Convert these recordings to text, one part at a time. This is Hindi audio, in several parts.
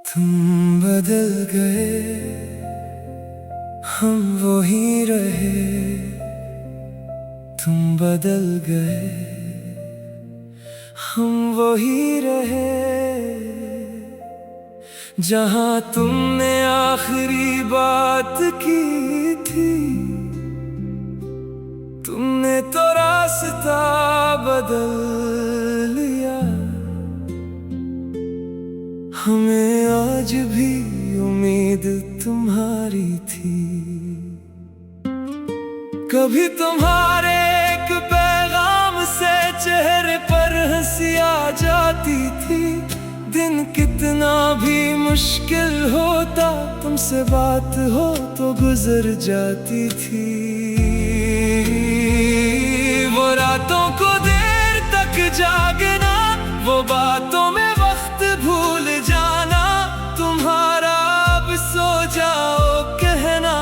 तुम बदल गए, हम वो ही रहे। तुम बदल गए, हम वो ही रहे। जहां तुमने आखिरी बात की थी, तुमने तो रास्ता बदल लिया। हमें आज भी उम्मीद तुम्हारी थी। कभी तुम्हारे एक पैगाम से चेहरे पर हंसी आ जाती थी। दिन कितना भी मुश्किल होता, तुमसे बात हो तो गुजर जाती थी। वो रातों को देर तक जागना, वो बातों में वक्त भूल जाना। तुम्हारा अब सो जाओ कहना,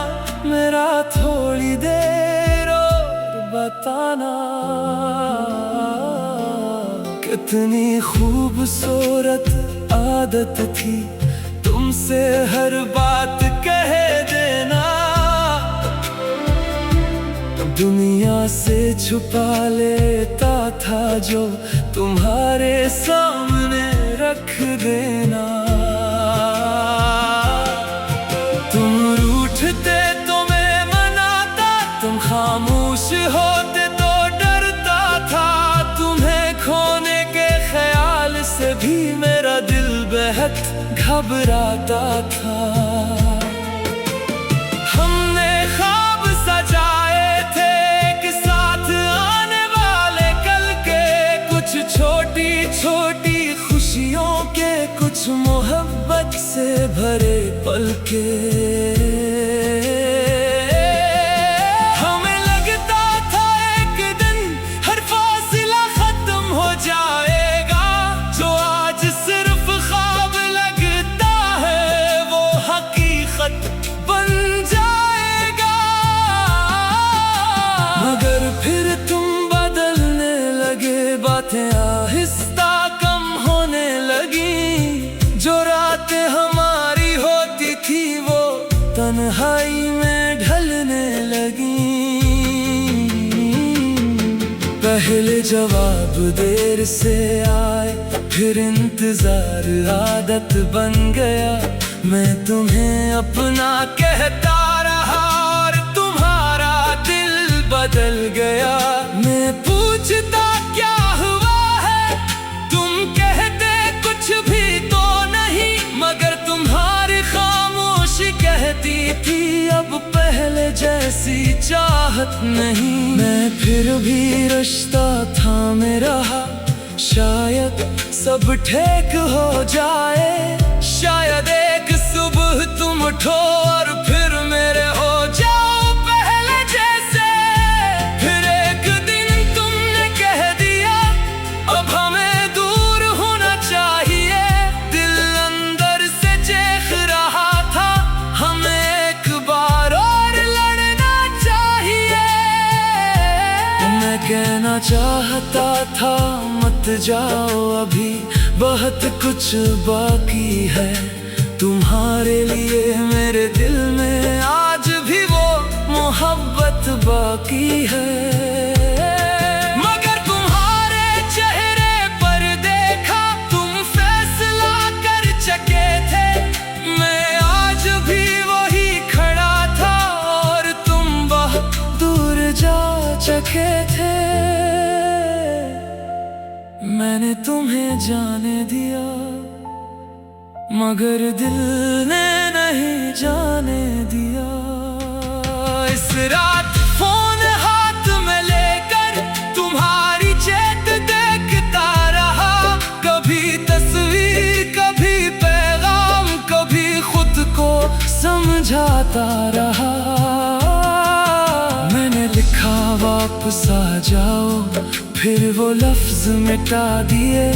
मेरा थोड़ी देर और बताना। कितनी खूबसूरत आदत थी तुमसे हर बात कह देना। दुनिया से छुपा लेता था जो तुम्हारे सामने रख देना। तुम रूठते तो मैं मनाता, तुम खामोश होते तो डरता था। तुम्हें खोने के ख्याल से भी मेरा दिल बेहद घबराता था। हमने ख्वाब सजाए थे कि साथ आने वाले कल के, कुछ छोटी छोटी खुशियों के, कुछ मोहब्बत से भरे पल के। हमें लगता था एक दिन हर फासला खत्म हो जाएगा। जो आज सिर्फ ख्वाब लगता है, वो हकीकत बन जाएगा। मगर फिर तुम बदलने लगे, बातें आहिस्ता कम होने लगी। जो रातें हमारी होती थी, वो तन्हाई में ढलने लगी। पहले जवाब देर से आए, फिर इंतजार आदत बन गया। मैं तुम्हें अपना कहता रहा और तुम्हारा दिल बदल गया। मैं पूछता क्या हुआ है, तुम कहते कुछ भी तो नहीं। मगर तुम्हारी खामोशी कहती थी, अब पहले जैसी चाहत नहीं। मैं फिर भी रिश्ता थामे रहा, शायद सब ठीक हो जाए। शायद एक सुबह तुम उठो और फिर मेरे हो जाओ पहले जैसे। फिर एक दिन तुमने कह दिया, अब हमें दूर होना चाहिए। दिल अंदर से चीख रहा था, हमें एक बार और लड़ना चाहिए। मैं कहना चाहता था, मत जाओ अभी बहुत कुछ बाकी है। तुम्हारे लिए मेरे दिल में आज भी वो मोहब्बत बाकी है। मगर तुम्हारे चेहरे पर देखा, तुम फैसला कर चुके थे। मैं आज भी वही खड़ा था और तुम बहुत दूर जा चुके थे। मैंने तुम्हें जाने दिया, मगर दिल ने नहीं जाने दिया। इस रात फोन हाथ में लेकर तुम्हारी चैट देखता रहा। कभी तस्वीर, कभी पैगाम, कभी खुद को समझाता रहा। मैंने लिखा वापस आ जाओ, फिर वो लफ्ज मिटा दिए।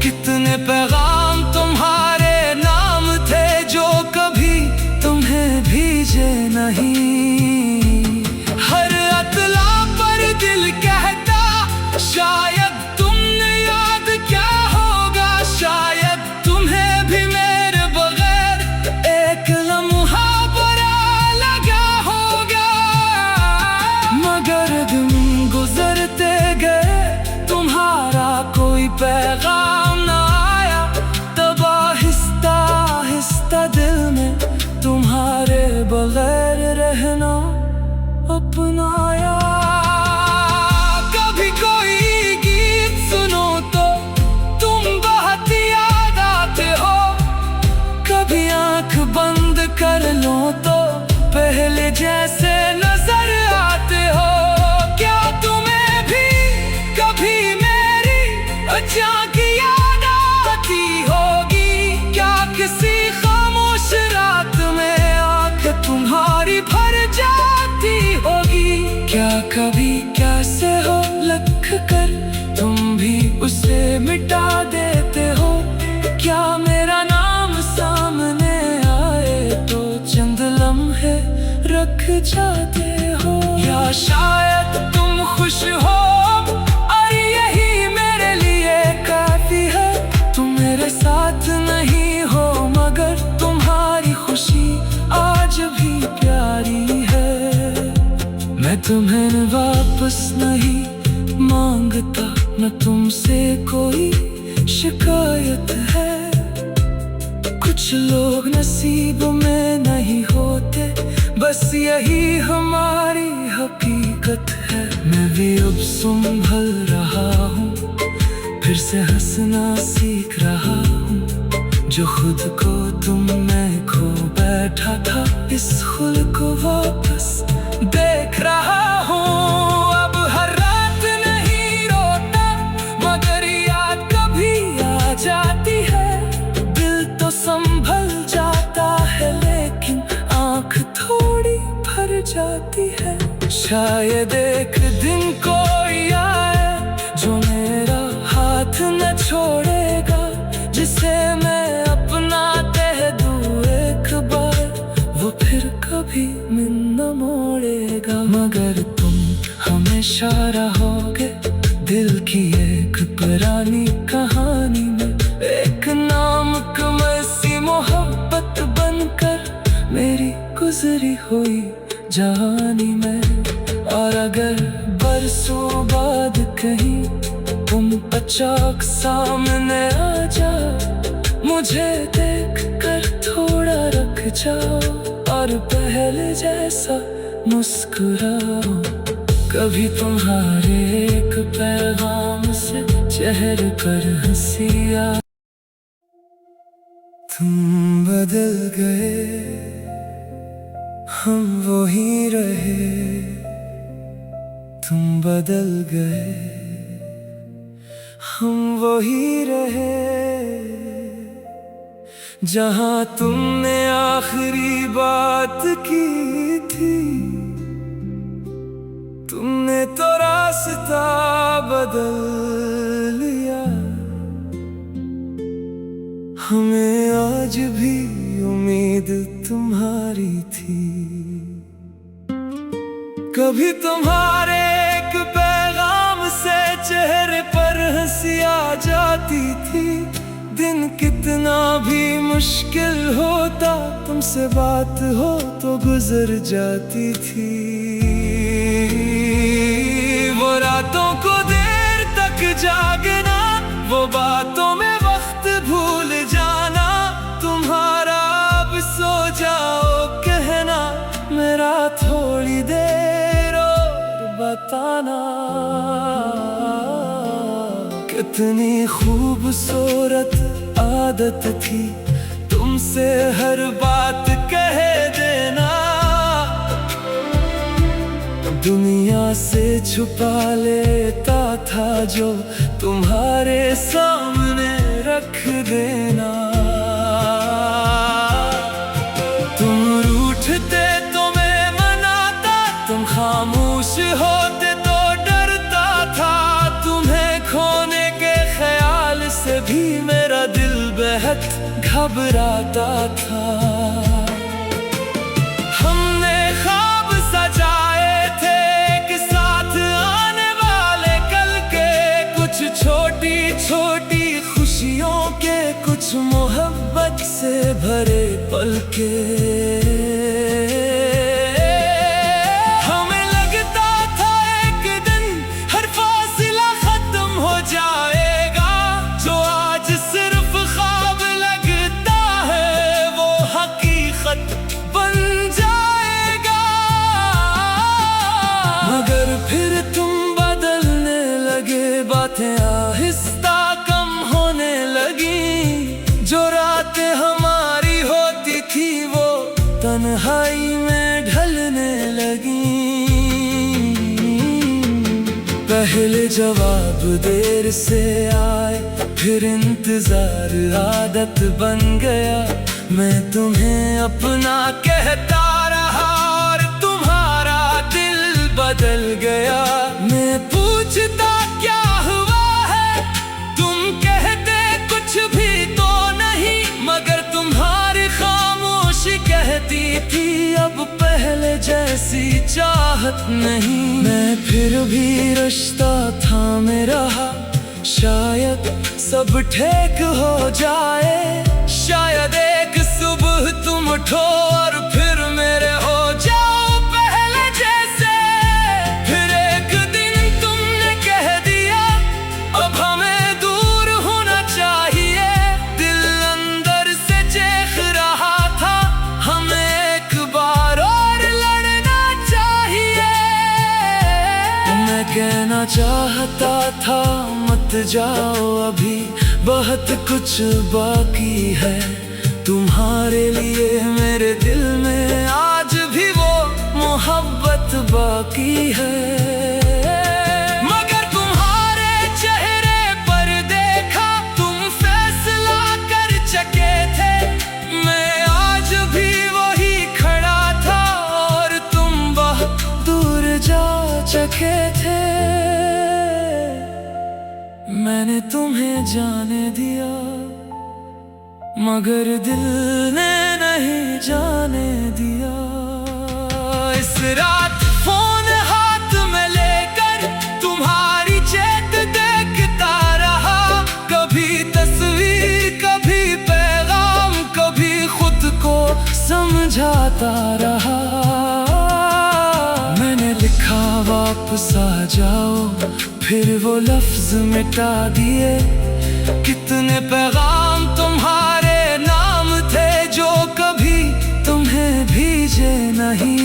कितने पैगाम तुम्हारे नाम थे, जो कभी तुम्हें भेजे नहीं। हर अतला पर दिल कहता, शायद तुमने याद क्या होगा। शायद तुम्हें भी मेरे शायद तुम खुश हो और यही मेरे लिए काफी है। तुम मेरे साथ नहीं हो मगर तुम्हारी खुशी आज भी प्यारी है। मैं तुम्हें वापस नहीं मांगता, न तुमसे कोई शिकायत है। कुछ लोग नसीब में नहीं होते, बस यही हमारी हकीकत है। मैं भी अब संभल रहा हूँ, फिर से हंसना सीख रहा हूँ। जो खुद को तुम में खो बैठा था, इस खुद को वापस देख रहा हूँ। अब हर रात नहीं रोता मगर याद कभी आ जाती है। दिल तो संभल जाता है लेकिन आँख थोड़ी भर जाती है। शायद एक दिन कोई आए जो मेरा हाथ न छोड़ेगा, जिसे मैं अपना कह दूँ एक बार, वो फिर कभी मन न मोड़ेगा। मगर तुम हमेशा रहोगे दिल की एक पुरानी कहानी में, एक नाम कमल सी मोहब्बत बनकर मेरी गुजरी हुई जहानी में। और अगर बरसों बाद कहीं तुम अचानक सामने आ जाओ, मुझे देख कर थोड़ा रुक जाओ और पहले जैसा मुस्कुराओ। कभी तुम्हारे एक पैगाम से चेहरे पर हंसी आ। तुम बदल गए, हम वो ही रहे। तुम बदल गए, हम वो ही रहे। जहाँ तुमने आखिरी बात की थी, तुमने तो रास्ता बदल लिया। हमें आज भी उम्मीद तुम्हारी थी। कभी तुम्हारे एक पैगाम से चेहरे पर हंसी आ जाती थी। दिन कितना भी मुश्किल होता, तुमसे बात हो तो गुजर जाती थी। वो रातों को देर तक जागना, वो बातों में वक्त भूल जाना, तुम्हारा अब सो जाओ कहना, मेरा थोड़ी देर और बताना। कितनी खूबसूरत आदत थी तुमसे हर बात कह देना, दुनिया से छुपा लेता था जो तुम्हारे सामने रख देना। तुम रूठते तो मैं मनाता, तुम खामोश होते तो डरता था। तुम्हें खोने के ख्याल से भी मेरा दिल बेहद घबराता था। हमने ख्वाब सजाए थे एक साथ आने वाले कल के, कुछ छोटी छोटी खुशियों के, कुछ मोहब्बत से भरे पल के। हमें लगता था एक दिन हर फासिला खत्म हो जाएगा, जो आज सिर्फ ख्वाब लगता है वो हकीकत बन जाएगा। मगर फिर तुम बदलने लगे, बातें आहिस्ता कम होने लगी। जो रातें हमारी होती थी वो तन्हाई में ढलने लगी। पहले जवाब देर से आए, फिर इंतजार आदत बन गया। मैं तुम्हें अपना कहता रहा और तुम्हारा दिल बदल गया। मैं पूछता क्या हुआ है, तुम कहते कुछ भी तो नहीं, मगर तुम्हारी खामोशी कह कहती थी अब पहले जैसी चाहत नहीं। मैं फिर भी रिश्ता थामे रहा, शायद सब ठीक हो जाए। शायद एक सुबह तुम उठो और फिर मेरे हो जाओ पहले जैसे। फिर एक दिन तुमने कह दिया अब हमें दूर होना चाहिए। दिल अंदर से चीख रहा था हमें एक बार और लड़ना चाहिए। मैं कहना चाहता था मत जाओ अभी बहुत कुछ बाकी है। तुम्हारे लिए मेरे दिल में आज भी वो मोहब्बत बाकी है। मगर तुम्हारे चेहरे पर देखा तुम फैसला कर चुके थे। मैं आज भी वही खड़ा था और तुम बहुत दूर जा चुके थे। मैंने तुम्हें जाने दिया मगर दिल ने नहीं जाने दिया। इस रात फोन हाथ में लेकर तुम्हारी चैट देखता रहा। कभी तस्वीर कभी पैगाम कभी खुद को समझाता रहा। मैंने लिखा वापस आ जाओ फिर वो लफ्ज मिटा दिए। कितने पैगाम तुम्हारे नाम थे जो कभी तुम्हें भेजे नहीं।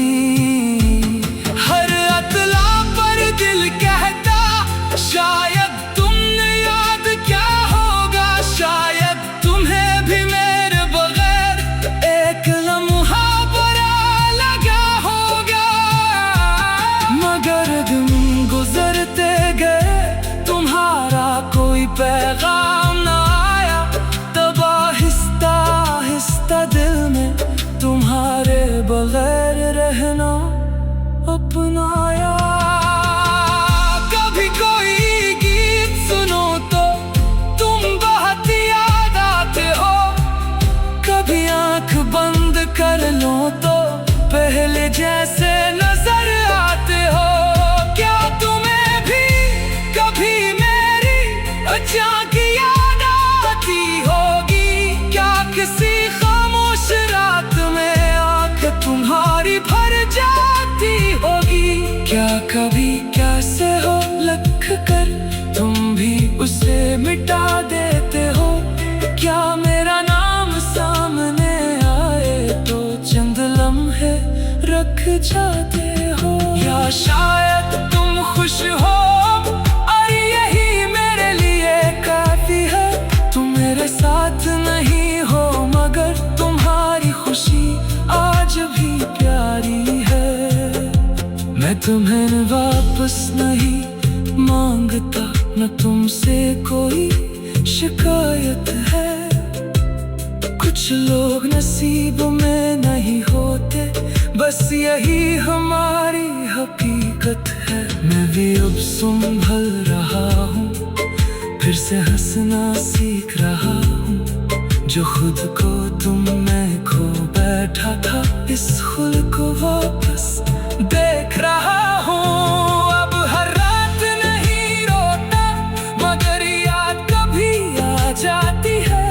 हर अतला पर दिल कहता शायद तुमने याद क्या होगा। शायद तुम्हें भी मेरे बगैर एक लम्हा बुरा लगा होगा। मगर दिन गुजरते गए तुम्हारा कोई पैगाम ना आया। तब आहिस्ता आहिस्ता दिल में तुम्हारे बगैर रहना अपनाया। कभी कोई गीत सुनो तो तुम बहुत याद आते हो। कभी आंख बंद कर लो तो पहले जैसे नजर आते हो। क्या तुम्हें भी कभी मेरी अचानक याद आती होगी। क्या किसी खामोश रात में आंख तुम्हारी भर जाती होगी। क्या कभी कैसे हो लख कर तुम भी उसे मिटा देते हो। क्या मेरा नाम सामने आए तो चंद लम्हे रख जाते हो। या शायद तुम खुश हो और यही मेरे लिए काफी है। तुम मेरे साथ नहीं हो मगर तुम्हारी खुशी आज भी प्यारी है। मैं तुम्हें वापस नहीं मांगता न तुमसे कोई शिकायत है। कुछ लोग नसीब में नहीं होते बस यही हमारी हकीकत है। मैं भी अब संभल रहा हूँ फिर से हंसना सीख रहा हूँ। जो खुद को तुम में खो बैठा था इस खुद को वापस देख रहा हूँ। अब हर रात नहीं रोता मगर याद कभी आ जाती है।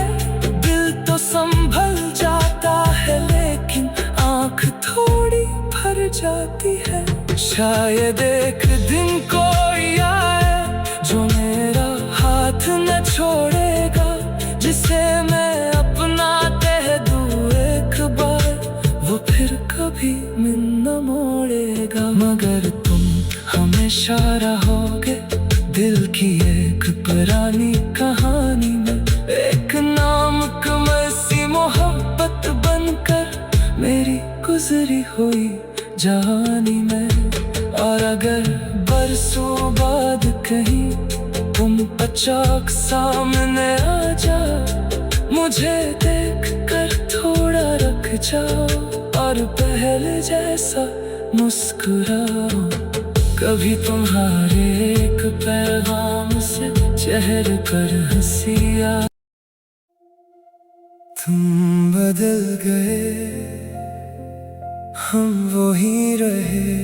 दिल तो संभल जाता है लेकिन आँख थोड़ी भर जाती है। शायद एक दिन कोई आए जो मेरा हाथ न छोड़ेगा। जिसे मैं अपना कह दूँ एक बार वो फिर कभी मन न मोड़ेगा। मगर तुम हमेशा रहोगे दिल की एक पुरानी कहानी में। एक नाम कमल सी मोहब्बत बनकर मेरी गुजरी हुई जहानी में। और अगर बरसों बाद कहीं तुम अचानक सामने आ जाओ मुझे देख कर थोड़ा रख जाओ और पहले जैसा मुस्कुराओ। कभी तुम्हारे एक पैगाम से चेहरे पर हंसी आ। तुम बदल गए हम वो ही रहे,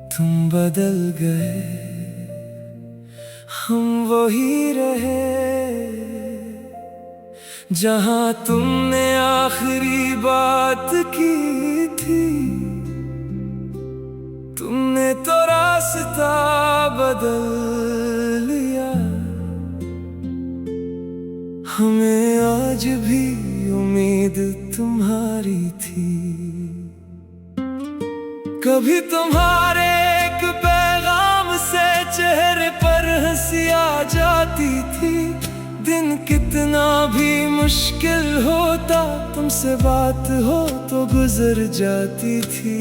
तुम बदल गए। हम वो ही रहे जहां तुमने आखिरी बात की थी। तुमने तो रास्ता बदल लिया। हमें आज भी उम्मीद तुम्हारी थी। कभी तुम्हारे एक पैगाम से चेहरे पर हंसी आ जाती थी। दिन कितना भी मुश्किल होता, तुमसे बात हो तो गुजर जाती थी।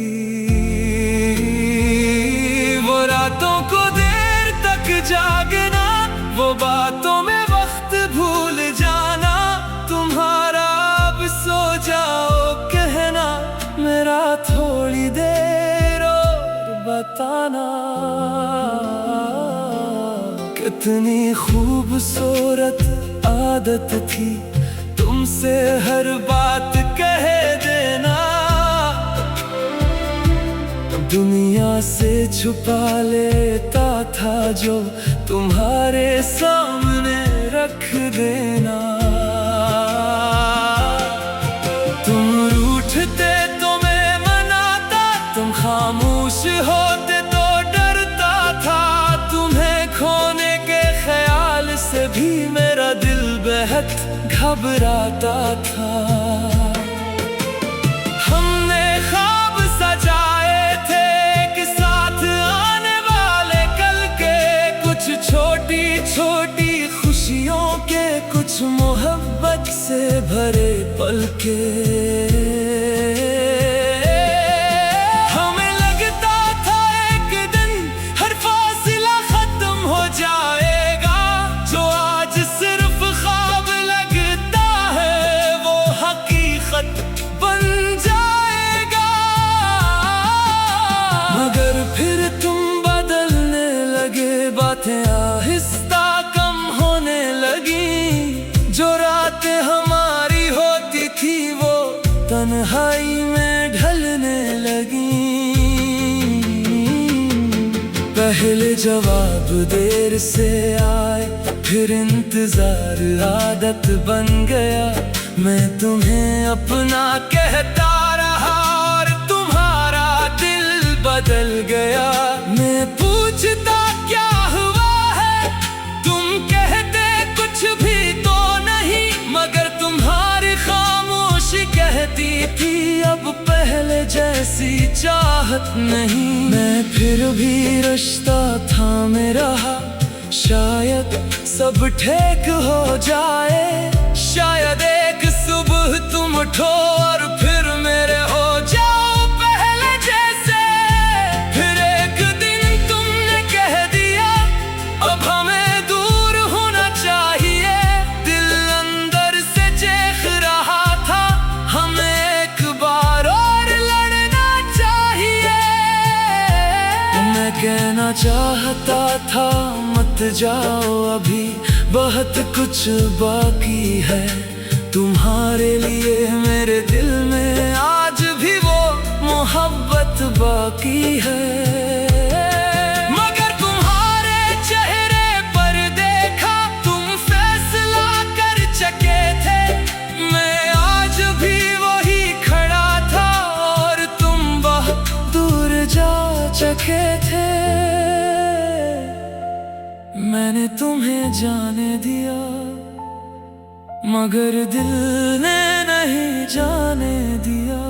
वो रातों को देर तक जागना, वो बातों में वक्त भूल जाना, तुम्हारा अब सो जाओ कहना, मेरा थोड़ी देर और बताना। कितनी खूबसूरत आदत थी तुमसे हर बात कह देना। दुनिया से छुपा लेता था जो तुम्हारे सामने रख देना। तुम रूठते तो मैं मनाता, तुम खामोश होते तो डरता था। तुम्हें खोने के ख्याल से भी मेरा दिल बेहद घबराता था। हमने ख्वाब सजाए थे कि साथ आने वाले कल के, कुछ छोटी छोटी खुशियों के, कुछ मोहब्बत से भरे पल के। हमें लगता था एक दिन हर फासला खत्म हो जाएगा। जो आज सिर्फ ख्वाब लगता है वो हकीकत बन जाएगा। मगर फिर तुम बदलने लगे, बातें आहिस्ता कम होने लगी। जो रातें हमारी होती थी वो तन्हाई में ढलने लगी। पहले जवाब देर से आए, फिर इंतजार आदत बन गया। मैं तुम्हें अपना कहता रहा और तुम्हारा दिल बदल गया। मैं पूछता क्या हुआ है, तुम कहते कुछ भी तो नहीं, मगर तुम्हारी खामोशी कहती थी अब पहले जैसी चाहत नहीं। मैं फिर भी रिश्ता थामे रहा, शायद सब ठीक हो जाए। शायद एक सुबह तुम उठो और फिर मेरे हो जाओ पहले जैसे। फिर एक दिन तुमने कह दिया अब हमें दूर होना चाहिए। दिल अंदर से चीख रहा था हमें एक बार और लड़ना चाहिए। मैं कहना चाहता था मत जाओ अभी, बहुत कुछ बाकी है। तुम्हारे लिए मेरे दिल में आज भी वो मोहब्बत बाकी है। मगर तुम्हारे चेहरे पर देखा तुम फैसला कर चुके थे। मैं आज भी वही खड़ा था और तुम बहुत दूर जा चुके थे। मैंने तुम्हें जाने दिया मगर दिल ने नहीं जाने दिया।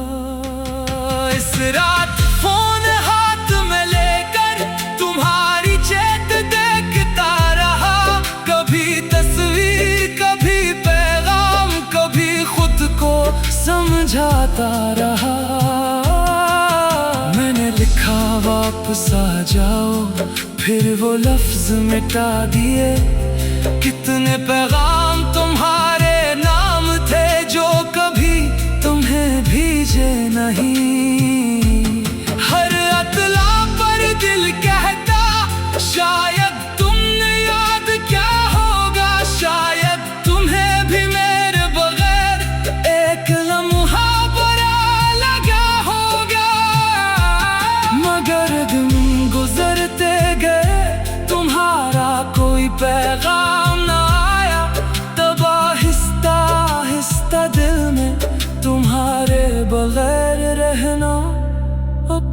इस रात फोन हाथ में लेकर तुम्हारी चैट देखता रहा। कभी तस्वीर कभी पैगाम, कभी खुद को समझाता रहा। मैंने लिखा वापस आ जाओ, फिर वो लफ्ज मिटा दिए। कितने पैगाम तुम्हारे नाम थे जो कभी तुम्हें भेजे नहीं। हर अतला पर दिल कहता शायद तुमने याद क्या होगा। शायद तुम्हें भी मेरे बगैर एक लम्हा बुरा लगा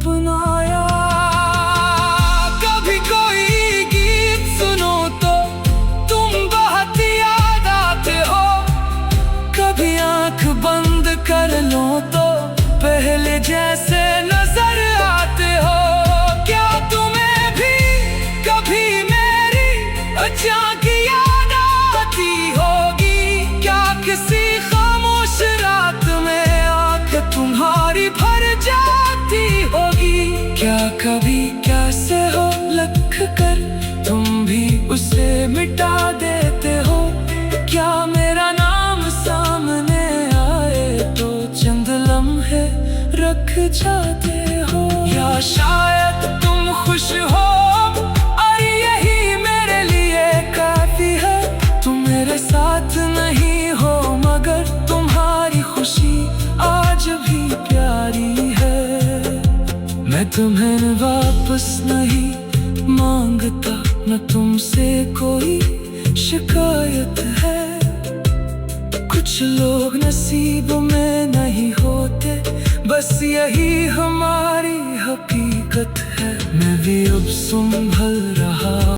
अपनाया। कभी कोई गीत सुनो तो तुम बहुत याद आते हो, कभी आंख बंद कर लो तो पहले जैसे नजर आते हो। क्या तुम्हें भी कभी मेरी अचानक याद आती होगी? क्या किसी खामोश रात में आंख तुम्हारी भर जाती होगी? क्या कभी कैसे हो लख कर तुम भी उसे मिटा देते हो? क्या मेरा नाम सामने आए तो चंद लम्हे रख जाते हो? या शायद तुम खुश हो और यही मेरे लिए काफी है। तुम मेरे साथ नहीं हो मगर तुम्हारी खुशी आज भी प्यारी है। मैं तुम्हें वापस नहीं मांगता, न तुमसे कोई शिकायत है। कुछ लोग नसीब में नहीं होते, बस यही हमारी हकीकत है। मैं भी अब संभल रहा